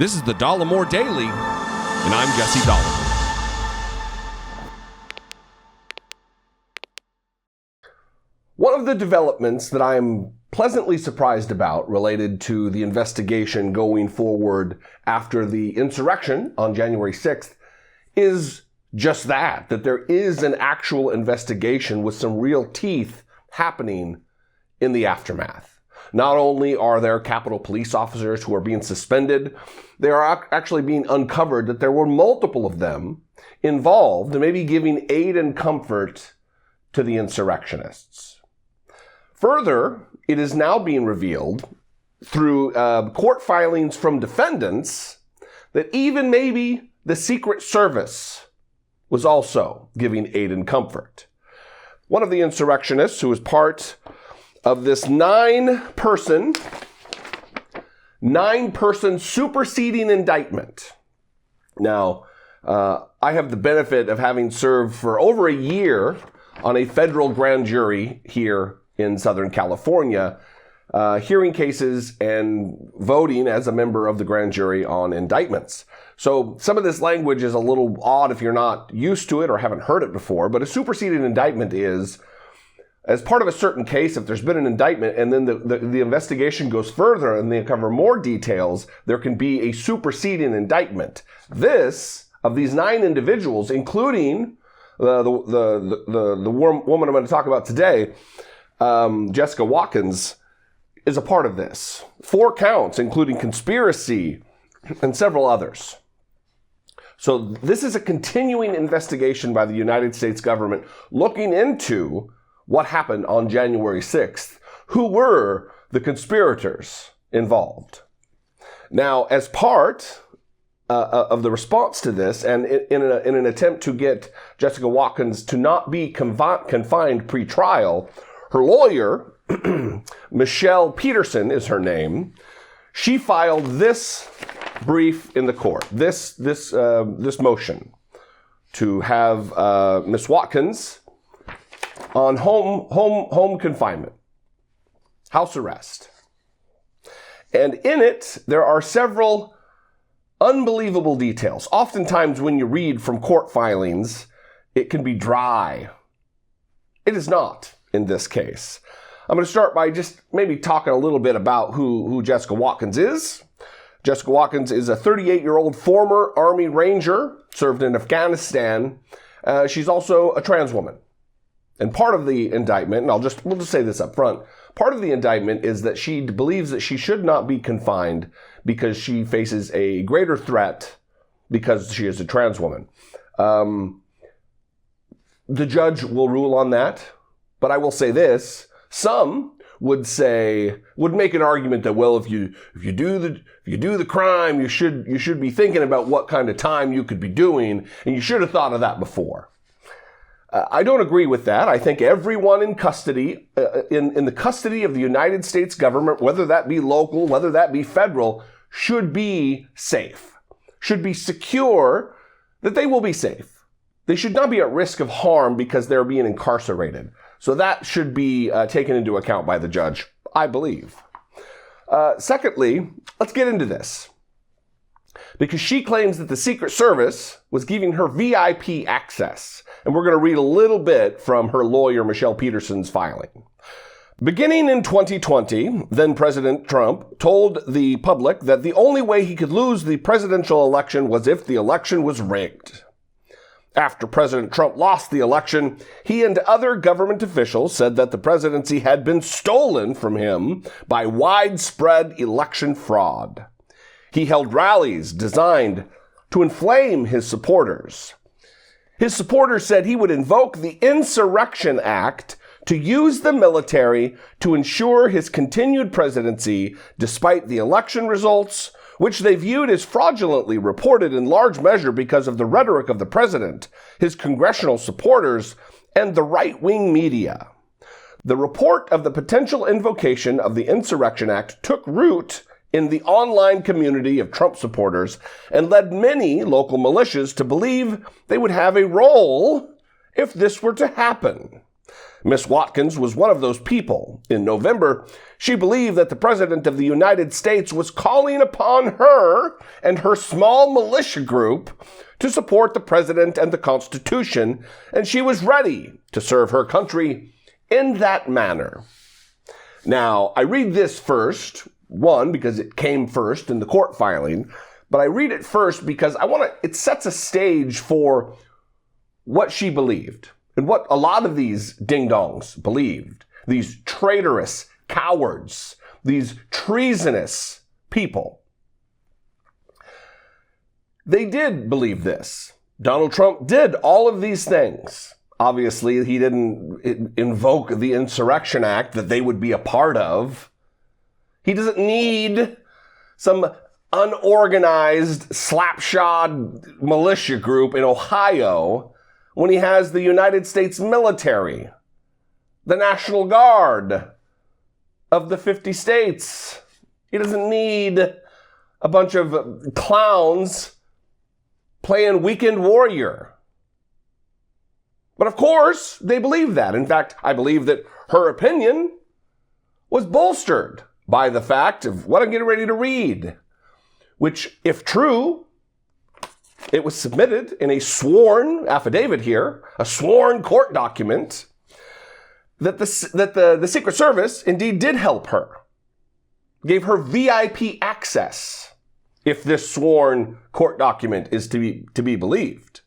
This is the Dollemore Daily, and I'm Jesse Dollemore. One of the developments that I'm pleasantly surprised about related to the investigation going forward after the insurrection on January 6th is just that there is an actual investigation with some real teeth happening in the aftermath. Not only are there Capitol police officers who are being suspended, they are actually being uncovered that there were multiple of them involved, maybe giving aid and comfort to the insurrectionists. Further, it is now being revealed through court filings from defendants that even maybe the Secret Service was also giving aid and comfort. One of the insurrectionists who was part of this nine-person superseding indictment. Now, I have the benefit of having served for over a year on a federal grand jury here in Southern California, hearing cases and voting as a member of the grand jury on indictments. So some of this language is a little odd if you're not used to it or haven't heard it before, but a superseding indictment is, as part of a certain case, if there's been an indictment and then the investigation goes further and they uncover more details, there can be a superseding indictment. This, of these nine individuals, including the woman I'm going to talk about today, Jessica Watkins, is a part of this. 4 counts, including conspiracy and several others. So this is a continuing investigation by the United States government looking into what happened on January 6th. Who were the conspirators involved? Now, as part of the response to this, and in an attempt to get Jessica Watkins to not be confined pre-trial, her lawyer, Michelle Peterson is her name, she filed this brief in the court, this motion to have Miss Watkins on home confinement, house arrest. And in it, there are several unbelievable details. Oftentimes when you read from court filings, it can be dry. It is not in this case. I'm going to start by just maybe talking a little bit about who Jessica Watkins is. Jessica Watkins is a 38-year-old former Army Ranger, served in Afghanistan. She's also a trans woman. And part of the indictment, and we'll just say this up front, part of the indictment is that she believes that she should not be confined because she faces a greater threat because she is a trans woman. The judge will rule on that, but I will say this. Some would make an argument that, well, if you do the crime, you should be thinking about what kind of time you could be doing, and you should have thought of that before. I don't agree with that. I think everyone in custody, in the custody of the United States government, whether that be local, whether that be federal, should be safe, should be secure that they will be safe. They should not be at risk of harm because they're being incarcerated. So that should be taken into account by the judge, I believe. Secondly, let's get into this. Because she claims that the Secret Service was giving her VIP access. And we're going to read a little bit from her lawyer, Michelle Peterson's filing. Beginning in 2020, then President Trump told the public that the only way he could lose the presidential election was if the election was rigged. After President Trump lost the election, he and other government officials said that the presidency had been stolen from him by widespread election fraud. He held rallies designed to inflame his supporters. His supporters said he would invoke the Insurrection Act to use the military to ensure his continued presidency despite the election results, which they viewed as fraudulently reported in large measure because of the rhetoric of the president, his congressional supporters, and the right-wing media. The report of the potential invocation of the Insurrection Act took root in the online community of Trump supporters and led many local militias to believe they would have a role if this were to happen. Miss Watkins was one of those people. In November, she believed that the President of the United States was calling upon her and her small militia group to support the President and the Constitution, and she was ready to serve her country in that manner. Now, I read this first, one, because it came first in the court filing, but I read it first because it sets a stage for what she believed. And what a lot of these ding-dongs believed, these traitorous cowards, these treasonous people. They did believe this. Donald Trump did all of these things. Obviously, he didn't invoke the Insurrection Act that they would be a part of. He doesn't need some unorganized, slapshod militia group in Ohio when he has the United States military, the National Guard of the 50 states. He doesn't need a bunch of clowns playing weekend warrior. But of course, they believe that. In fact, I believe that her opinion was bolstered by the fact of what I'm getting ready to read, which, if true, it was submitted in a sworn affidavit here, a sworn court document, that the Secret Service indeed did help her, gave her VIP access, if this sworn court document is to be believed.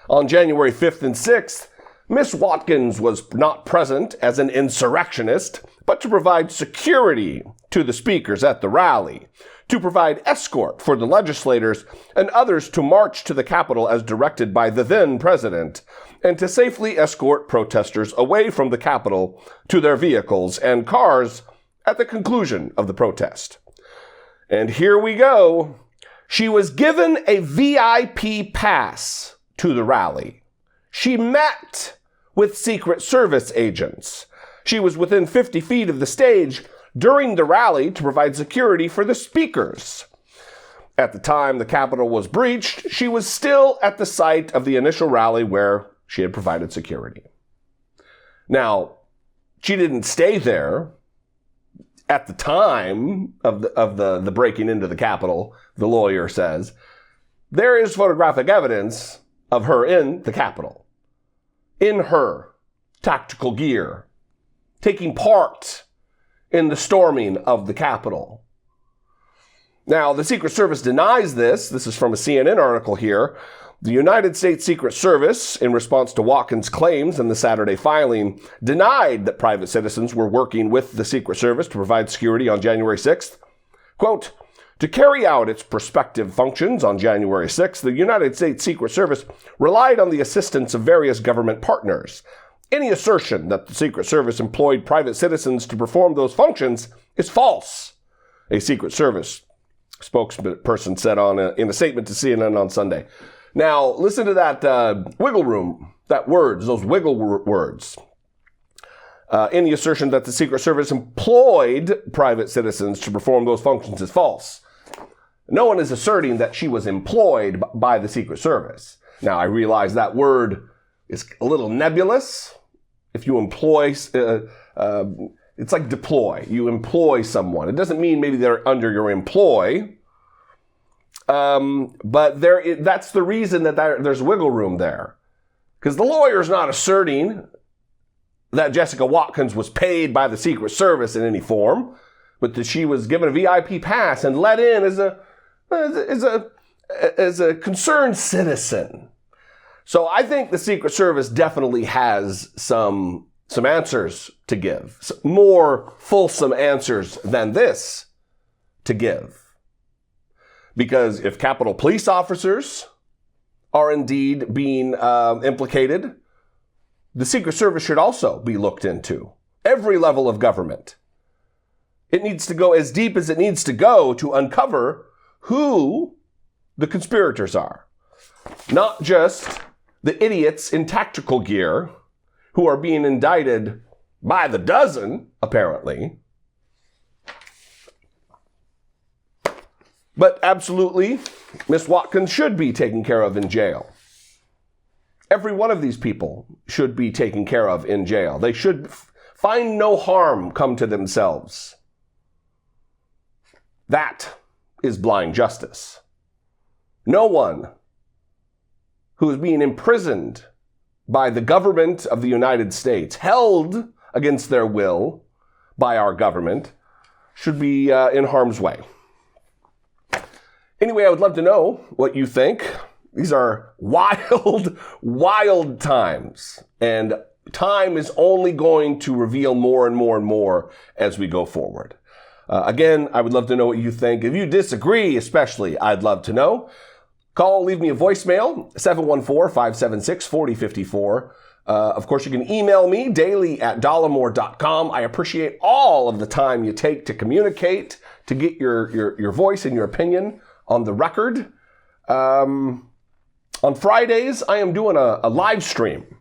On January 5th and 6th, Miss Watkins was not present as an insurrectionist, but to provide security to the speakers at the rally, to provide escort for the legislators and others to march to the Capitol as directed by the then president, and to safely escort protesters away from the Capitol to their vehicles and cars at the conclusion of the protest. And here we go. She was given a VIP pass to the rally. She met with Secret Service agents. She was within 50 feet of the stage during the rally to provide security for the speakers. At the time the Capitol was breached, she was still at the site of the initial rally where she had provided security. Now, she didn't stay there at the time of the breaking into the Capitol, the lawyer says. There is photographic evidence of her in the Capitol, in her tactical gear, taking part in the storming of the Capitol. Now, the Secret Service denies this. This is from a CNN article here. The United States Secret Service, in response to Watkins' claims in the Saturday filing, denied that private citizens were working with the Secret Service to provide security on January 6th. Quote, to carry out its prospective functions on January 6th, the United States Secret Service relied on the assistance of various government partners. Any assertion that the Secret Service employed private citizens to perform those functions is false, a Secret Service spokesperson said in a statement to CNN on Sunday. Now, listen to that wiggle room, those wiggle words. Any assertion that the Secret Service employed private citizens to perform those functions is false. No one is asserting that she was employed by the Secret Service. Now, I realize that word is a little nebulous. If you employ, it's like deploy. You employ someone. It doesn't mean maybe they're under your employ. But that's the reason that there's wiggle room there. Because the lawyer's not asserting that Jessica Watkins was paid by the Secret Service in any form, but that she was given a VIP pass and let in as a concerned citizen. So I think the Secret Service definitely has some answers to give, more fulsome answers than this to give. Because if Capitol Police officers are indeed being implicated, the Secret Service should also be looked into. Every level of government. It needs to go as deep as it needs to go to uncover who the conspirators are. Not just the idiots in tactical gear who are being indicted by the dozen, apparently. But absolutely, Miss Watkins should be taken care of in jail. every one of these people should be taken care of in jail. They should find no harm come to themselves. That is blind justice. No one who is being imprisoned by the government of the United States, held against their will by our government, should be in harm's way. Anyway, I would love to know what you think. These are wild, wild times, and time is only going to reveal more and more and more as we go forward. Again, I would love to know what you think. If you disagree, especially, I'd love to know. Call, leave me a voicemail, 714-576-4054. Of course, you can email me daily@dollemore.com. I appreciate all of the time you take to communicate, to get your voice and your opinion on the record. On Fridays, I am doing a live stream.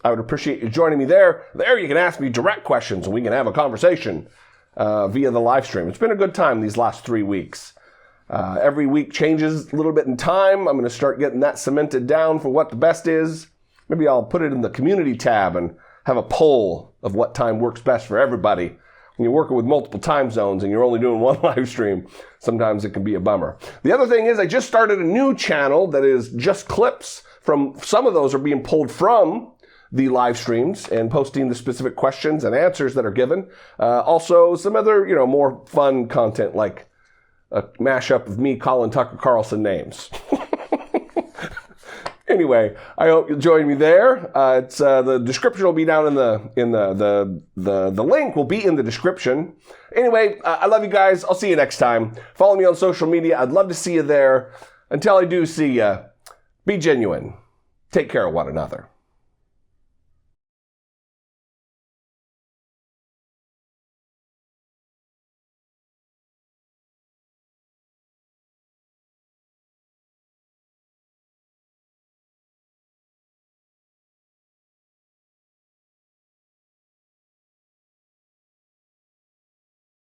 I would appreciate you joining me there. There you can ask me direct questions and we can have a conversation via the live stream. It's been a good time these last 3 weeks. Every week changes a little bit in time. I'm going to start getting that cemented down for what the best is. Maybe I'll put it in the community tab and have a poll of what time works best for everybody. When you're working with multiple time zones and you're only doing one live stream, sometimes it can be a bummer. The other thing is I just started a new channel that is just clips from, some of those are being pulled from the live streams and posting the specific questions and answers that are given. Also some other, more fun content like a mashup of me calling Tucker Carlson names. Anyway, I hope you'll join me there. It's the description will be down in the link will be in the description. Anyway, I love you guys. I'll see you next time. Follow me on social media. I'd love to see you there. Until I do see you, be genuine. Take care of one another.